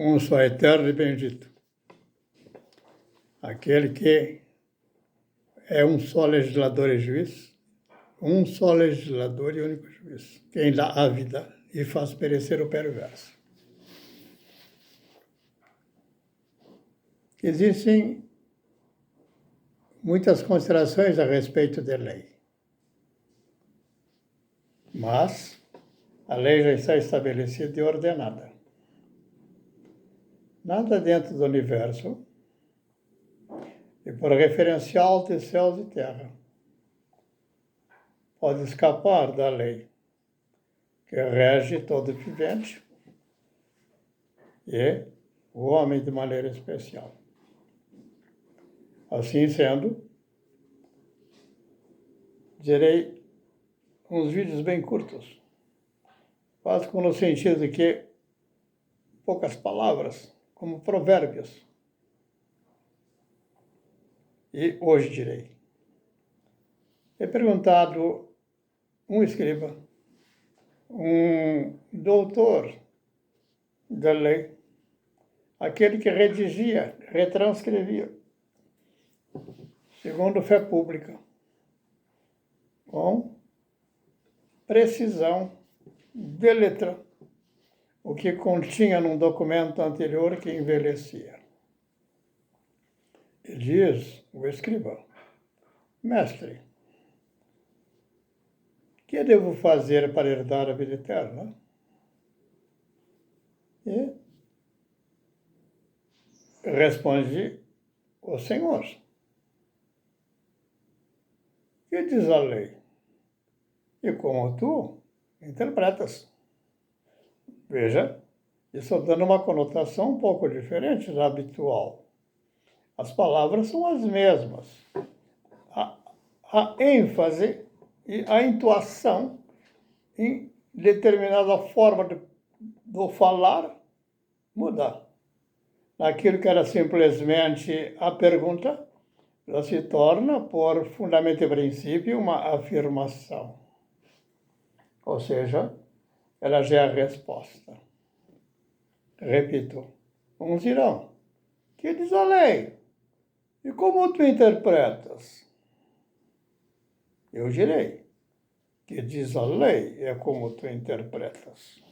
Um só eterno e bendito. Aquele que é um só legislador e juiz, um só legislador e único juiz, quem dá a vida e faz perecer o perverso. Existem muitas considerações a respeito da lei, mas a lei já está estabelecida e ordenada. Nada dentro do universo, e por referencial de céus e terra, pode escapar da lei que rege todo vivente e o homem de maneira especial. Assim sendo, direi uns vídeos bem curtos, quase como no sentido de que poucas palavras, como provérbios. E hoje direi. É perguntado um escriba, um doutor da lei, aquele que redigia, retranscrevia, segundo fé pública, com precisão de letra, o que continha num documento anterior que envelhecia. E diz o escriba: mestre, o que devo fazer para herdar a vida eterna? E responde o Senhor: que diz a lei? E como tu interpretas. Veja, estou dando uma conotação um pouco diferente da habitual. As palavras são as mesmas. A ênfase e a entoação em determinada forma do falar muda. Naquilo que era simplesmente a pergunta, ela se torna, por fundamento e princípio, uma afirmação. Ou seja, ela já é a resposta. Repito, uns dirão: que diz a lei? E como tu interpretas? Eu direi: que diz a lei é como tu interpretas.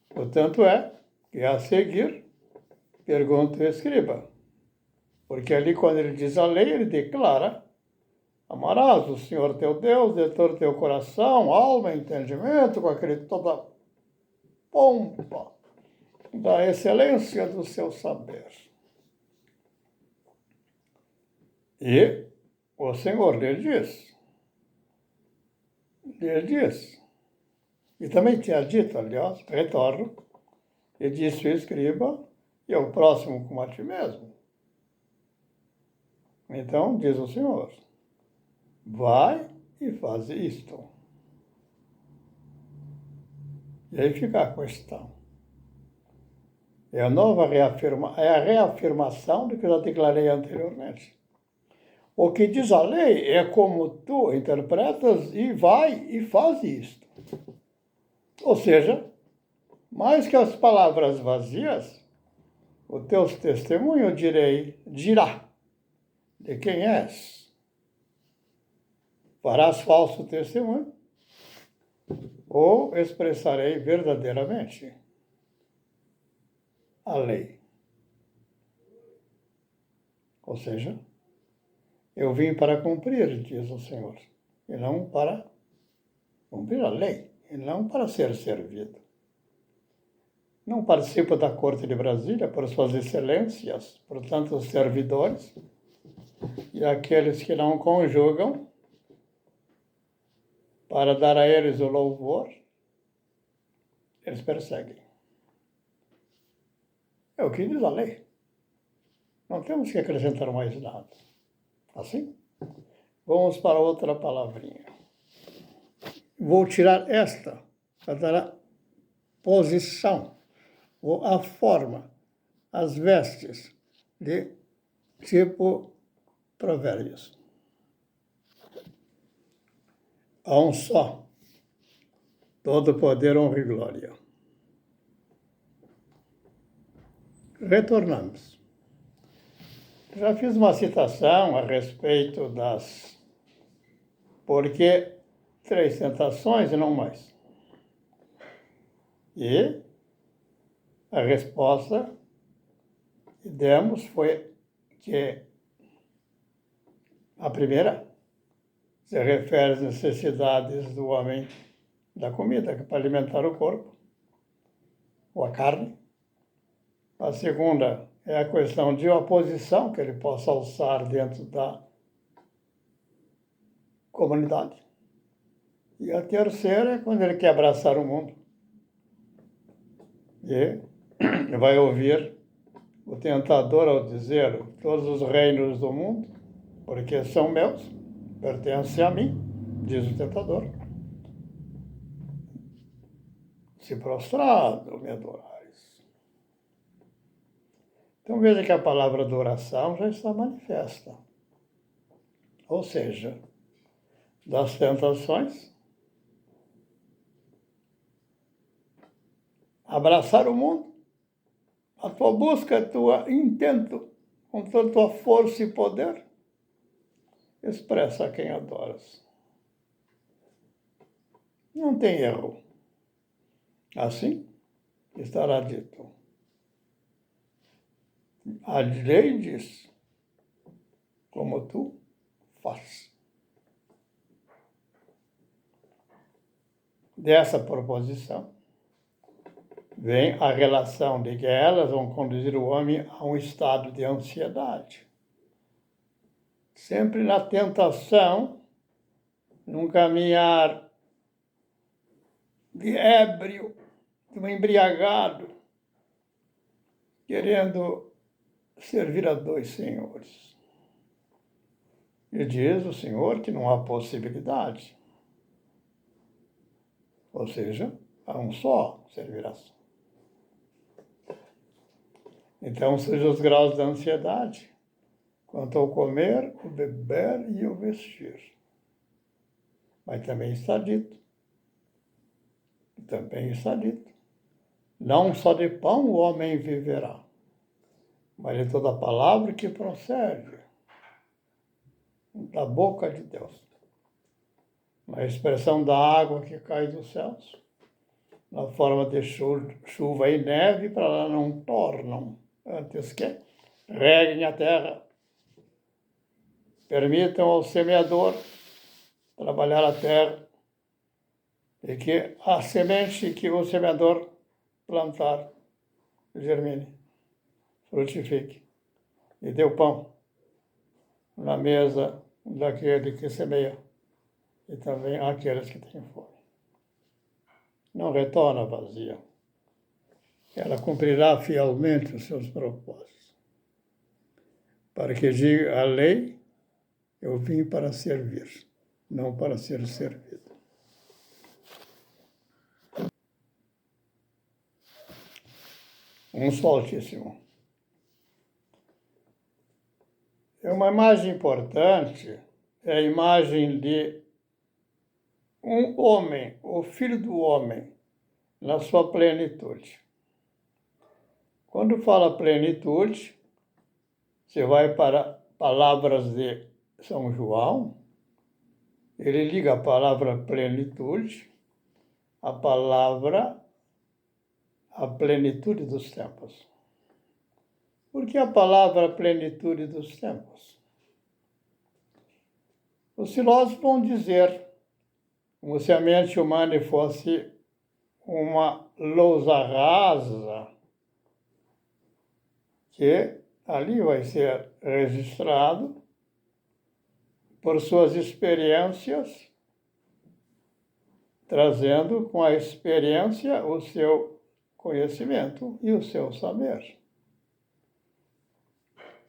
Portanto, é que a seguir, pergunta o escriba. Porque ali, quando ele diz a lei, ele declara: amarás o Senhor teu Deus de todo teu coração, alma e entendimento, com aquele toda a pompa da excelência do seu saber. E o Senhor lhe diz, e também tinha dito, aliás, retorno, e disse o escriba: e o próximo como a ti mesmo. Então, diz o Senhor: vai e faz isto. E aí fica a questão. É a reafirmação do que eu já declarei anteriormente. O que diz a lei é como tu interpretas e vai e faz isto. Ou seja, mais que as palavras vazias, o teu testemunho dirá de quem és. Farás falso testemunho ou expressarei verdadeiramente a lei. Ou seja, eu vim para cumprir, diz o Senhor, e não para cumprir a lei, e não para ser servido. Não participo da Corte de Brasília por suas excelências, por tantos servidores, e aqueles que não conjugam para dar a eles o louvor, eles perseguem. É o que diz a lei. Não temos que acrescentar mais nada. Assim? Vamos para outra palavrinha. Vou tirar esta para dar a posição, ou a forma, as vestes de tipo provérbios. Há um só, todo poder, honra e glória. retornamos. Já fiz uma citação a respeito das... Por que 3 tentações e não mais? E a resposta que demos foi que a primeira se refere às necessidades do homem da comida, que é para alimentar o corpo, ou a carne. A segunda é a questão de uma posição que ele possa alçar dentro da comunidade. E a terceira é quando ele quer abraçar o mundo. E vai ouvir o tentador ao dizer: todos os reinos do mundo, porque são meus, pertencem a mim, diz o tentador. Se prostrado, me adorais. Então veja que a palavra adoração já está manifesta. Ou seja, das tentações, abraçar o mundo, a tua busca, a tua intento, com toda a tua força e poder, expressa a quem adoras. Não tem erro. Assim estará dito. A lei diz, como tu fazes. Dessa proposição vem a relação de que elas vão conduzir o homem a um estado de ansiedade. Sempre na tentação, num caminhar de ébrio, de um embriagado, querendo servir a 2 senhores. E diz o Senhor que não há possibilidade. Ou seja, a um só servirás. Então surgem os graus da ansiedade quanto ao comer, o beber e o vestir. Mas também está dito, não só de pão o homem viverá, mas de toda palavra que procede da boca de Deus. A expressão da água que cai dos céus, na forma de chuva e neve, para lá não tornam, antes que reguem a terra, permitam ao semeador trabalhar a terra, e que a semente que o semeador plantar germine, frutifique, e dê o pão na mesa daquele que semeia, e também àqueles que têm fome. Não retorna vazia. Ela cumprirá fielmente os seus propósitos. Para que diga a lei, eu vim para servir, não para ser servido. Um só Altíssimo. É uma imagem importante, é a imagem de um homem, o Filho do Homem, na sua plenitude. Quando fala plenitude, você vai para palavras de São João, ele liga a palavra plenitude à palavra, a plenitude dos tempos. Por que a palavra plenitude dos tempos? Os filósofos vão dizer, como se a mente humana fosse uma lousa rasa, que ali vai ser registrado por suas experiências, trazendo com a experiência o seu conhecimento e o seu saber.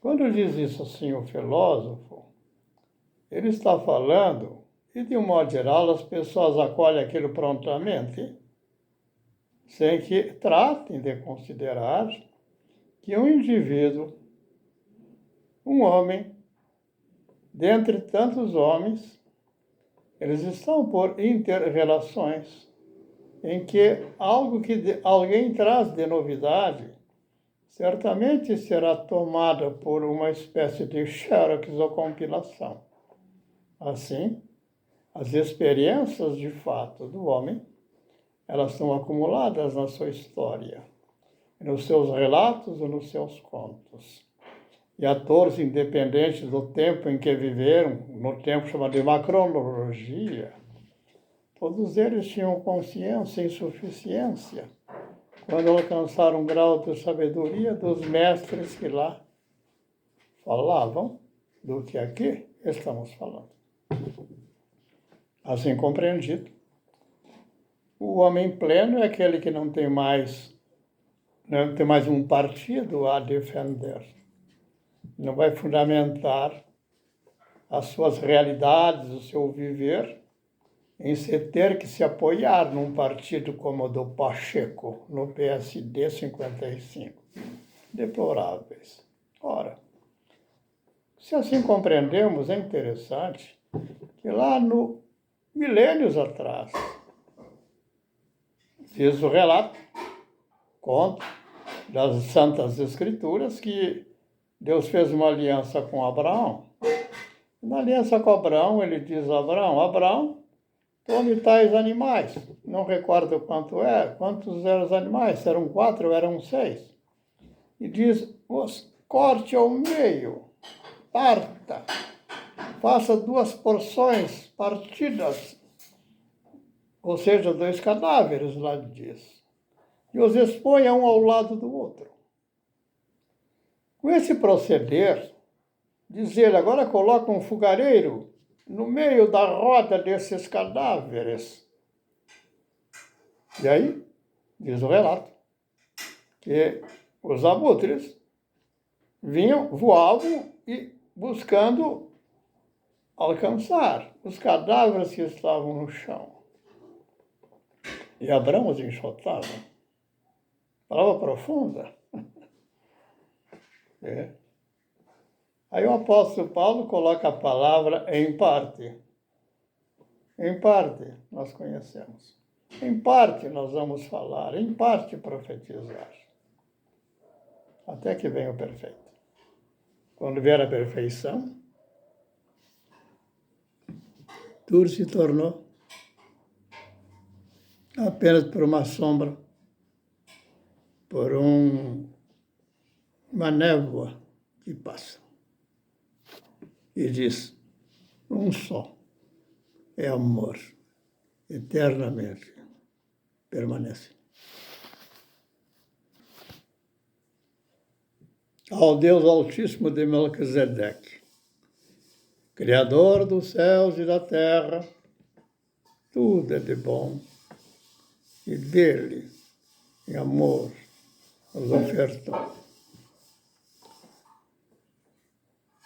Quando diz isso assim o filósofo, ele está falando, e de um modo geral as pessoas acolhem aquilo prontamente, sem que tratem de considerar que um indivíduo, um homem, dentre tantos homens, eles estão por inter-relações, em que algo que alguém traz de novidade certamente será tomada por uma espécie de xerox ou compilação. Assim, as experiências de fato do homem, elas são acumuladas na sua história, nos seus relatos e nos seus contos. E atores independentes do tempo em que viveram, no tempo chamado de macronologia, todos eles tinham consciência e insuficiência quando alcançaram um grau de sabedoria dos mestres que lá falavam do que aqui estamos falando. Assim compreendido, o homem pleno é aquele que não tem mais um partido a defender. Não vai fundamentar as suas realidades, o seu viver, em se ter que se apoiar num partido como o do Pacheco, no PSD 55. Deploráveis. Ora, se assim compreendemos, é interessante que lá no milênios atrás, diz o relato, conta das Santas Escrituras, que Deus fez uma aliança com Abraão. Na aliança com Abraão, ele diz a Abraão, Abraão, tome tais animais. Não recordo quantos eram os animais, se eram 4 ou eram 6. E diz, os corte ao meio, parta, faça 2 porções partidas, ou seja, 2 cadáveres, lá diz, e os exponha um ao lado do outro. Com esse proceder, diz ele, agora coloca um fogareiro no meio da roda desses cadáveres. E aí, diz o relato, que os abutres voavam e buscando alcançar os cadáveres que estavam no chão. E Abraão os enxotava. Palavra profunda. É. Aí o apóstolo Paulo coloca a palavra em parte. Em parte nós conhecemos. Em parte nós vamos falar, em parte profetizar. Até que venha o perfeito. Quando vier a perfeição, tudo se tornou apenas por uma sombra, por uma névoa que passa. E diz, um só é amor, eternamente permanece. Ao Deus Altíssimo de Melquisedeque, Criador dos céus e da terra, tudo é de bom, e dele, em amor, nos ofertou.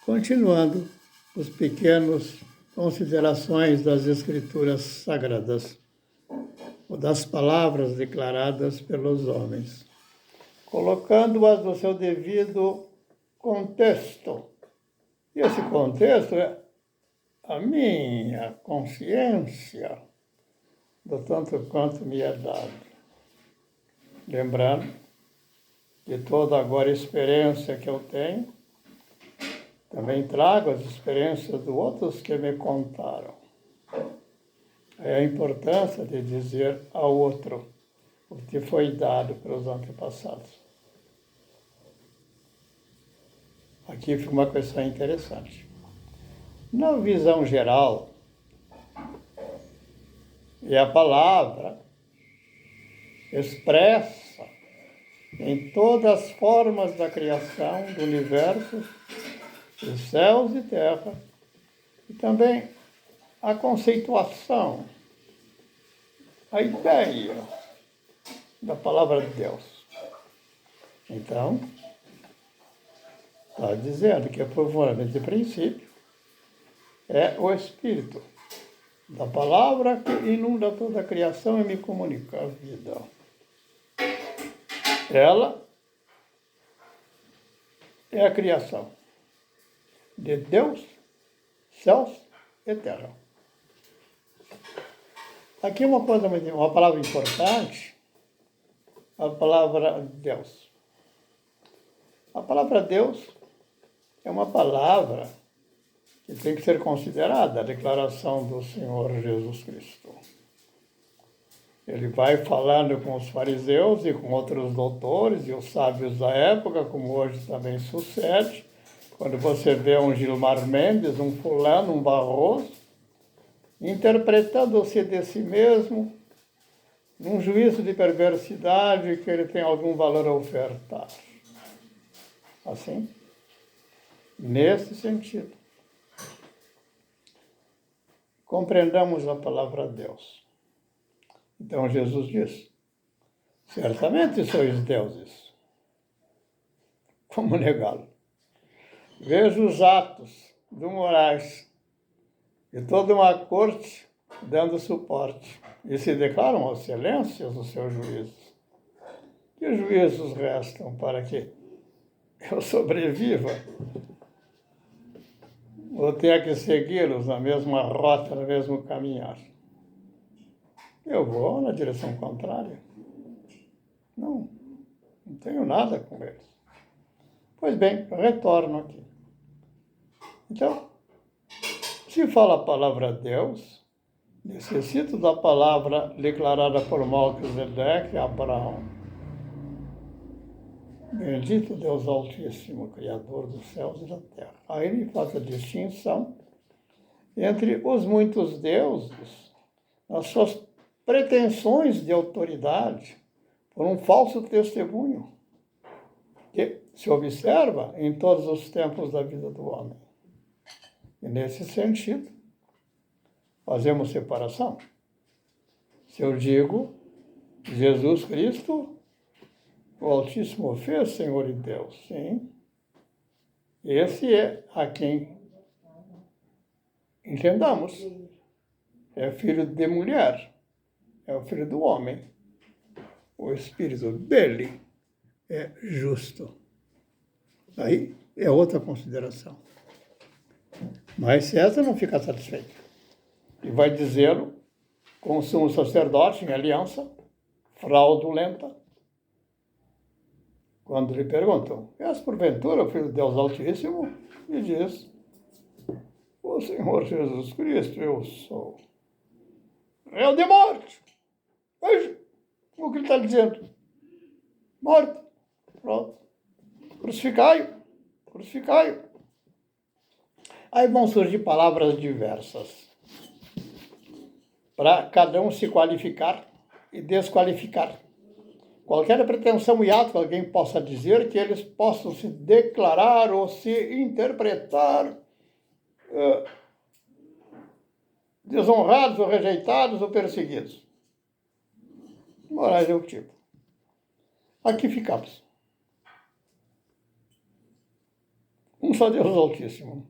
Continuando os pequenos considerações das Escrituras Sagradas, ou das palavras declaradas pelos homens, colocando-as no seu devido contexto. E esse contexto é a minha consciência, do tanto quanto me é dado. Lembrando que toda agora experiência que eu tenho, também trago as experiências de outros que me contaram. É a importância de dizer ao outro o que foi dado pelos antepassados. Aqui fica uma questão interessante. Na visão geral, e a palavra expressa em todas as formas da criação do universo, dos céus e terra, e também a conceituação, a ideia da palavra de Deus. Então, está dizendo que profundamente de princípio é o Espírito da palavra que inunda toda a criação e me comunica a vida. Ela é a criação de Deus, céus e terra. Aqui uma palavra importante, a palavra Deus. A palavra Deus é uma palavra que tem que ser considerada a declaração do Senhor Jesus Cristo. Ele vai falando com os fariseus e com outros doutores e os sábios da época, como hoje também sucede. Quando você vê um Gilmar Mendes, um fulano, um Barroso, interpretando-se de si mesmo, num juízo de perversidade que ele tem algum valor a ofertar. Assim, nesse sentido, compreendamos a palavra de Deus. Então Jesus diz, certamente sois deuses. Como negá-lo? Veja os atos do Moraes e toda uma corte dando suporte e se declaram excelências dos seus juízos. Que juízos restam para que eu sobreviva ou tenha que segui-los na mesma rota, no mesmo caminhar? Eu vou na direção contrária. Não tenho nada com eles. Pois bem, retorno aqui. Então, se fala a palavra Deus, necessito da palavra declarada por Melquisedeque e Abraão. Bendito Deus Altíssimo, Criador dos céus e da terra. Aí ele faz a distinção entre os muitos deuses, as suas pretensões de autoridade, por um falso testemunho, que se observa em todos os tempos da vida do homem. E nesse sentido, fazemos separação. Se eu digo, Jesus Cristo, o Altíssimo fez, Senhor e Deus, sim, esse é a quem entendamos. É filho de mulher, é o filho do homem. O espírito dele é justo. Aí é outra consideração. Mas César não fica satisfeito. E vai dizê-lo com o sumo sacerdote em aliança fraudulenta. Quando lhe perguntam, és porventura o filho de Deus Altíssimo? E diz, o Senhor Jesus Cristo, eu sou. Réu de morte. Veja o que ele está dizendo. Morte. Pronto. Crucificai-o. Crucificai-o. Aí vão surgir palavras diversas para cada um se qualificar e desqualificar. Qualquer pretensão e ato que alguém possa dizer, que eles possam se declarar ou se interpretar desonrados ou rejeitados ou perseguidos. Morais é o tipo. Aqui ficamos. Um só Deus Altíssimo.